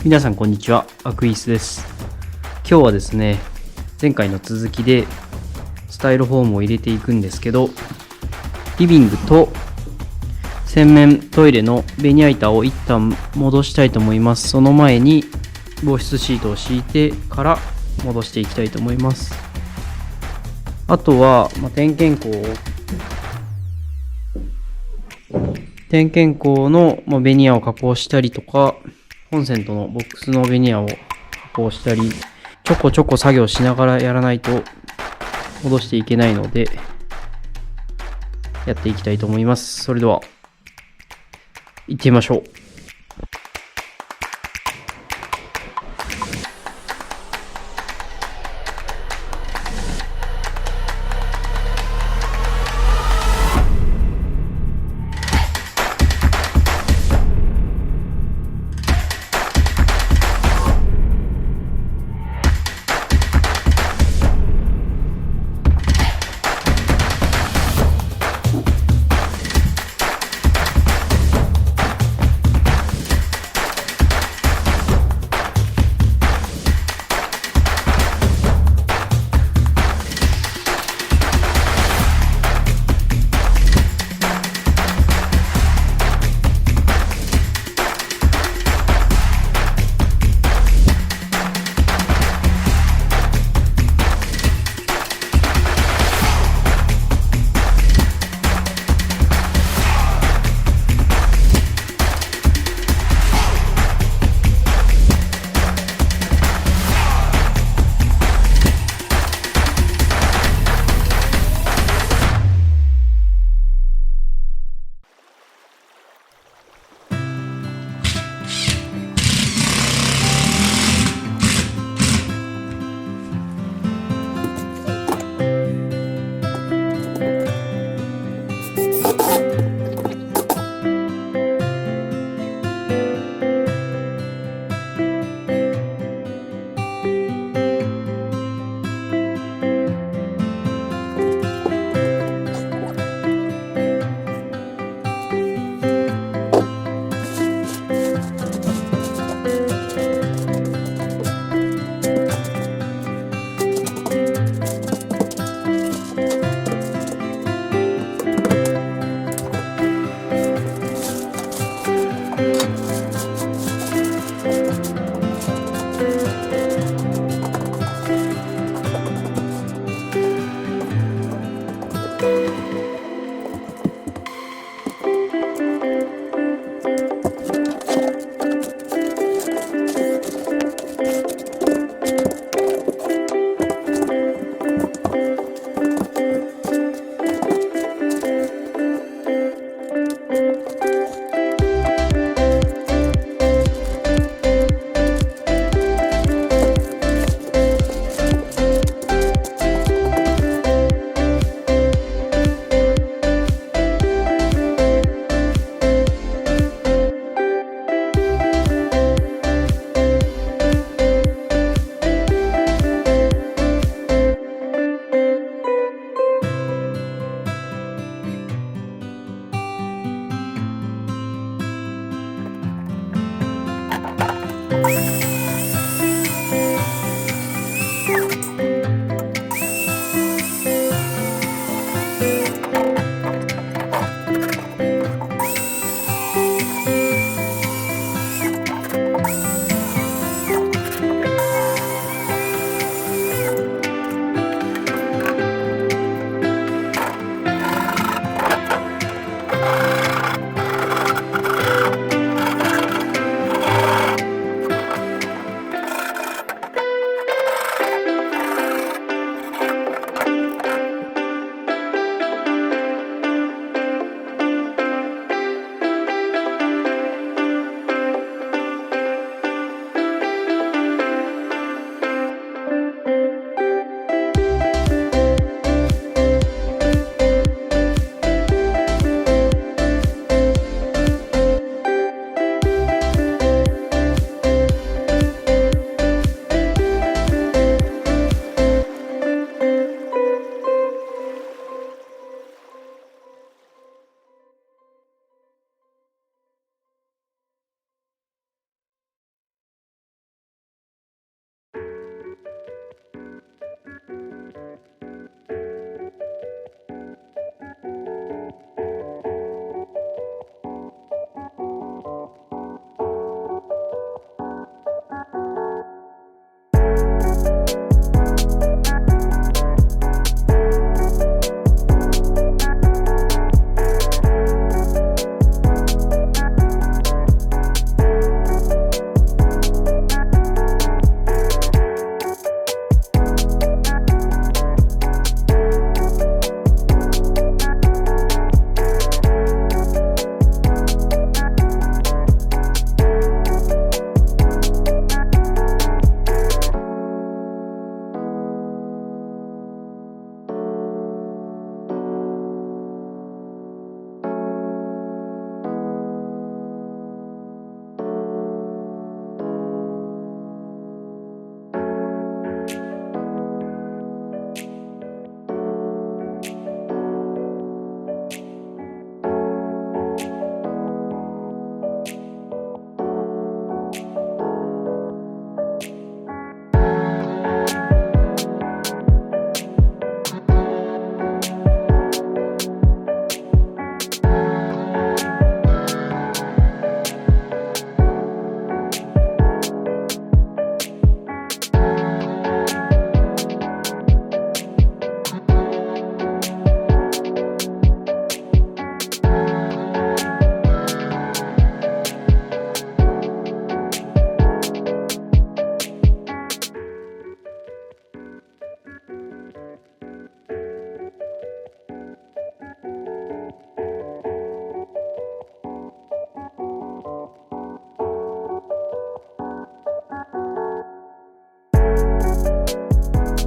皆さんこんにちは、アクイースです。今日はですね、前回の続きでスタイロフォームを入れていくんですけど、リビングと洗面トイレのベニヤ板を一旦戻したいと思います。その前に防湿シートを敷いてから戻していきたいと思います。あとは、点検口のベニヤを加工したりとか、コンセントのボックスのベニヤを加工したり、ちょこちょこ作業しながらやらないと戻していけないので、やっていきたいと思います。それでは、行ってみましょう。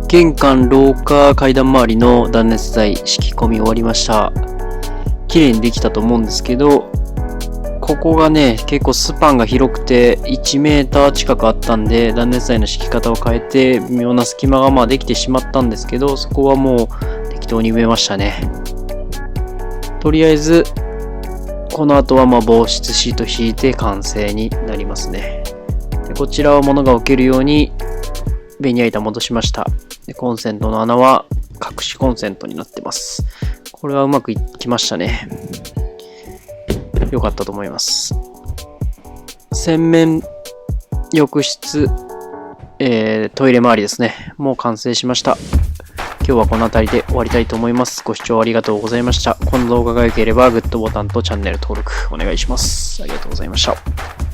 玄関、廊下、階段周りの断熱材敷き込み終わりました。綺麗にできたと思うんですけど、ここがね、結構スパンが広くて1メーター近くあったんで、断熱材の敷き方を変えて、微妙な隙間ができてしまったんですけど、そこはもう適当に埋めましたね。とりあえず、この後は防湿シート引いて完成になりますね。でこちらは物が置けるようにベニヤ板戻しました。でコンセントの穴は隠しコンセントになってます。これはうまくいきましたね。良かったと思います。洗面、浴室、トイレ周りですね。もう完成しました。今日はこの辺りで終わりたいと思います。ご視聴ありがとうございました。この動画が良ければグッドボタンとチャンネル登録お願いします。ありがとうございました。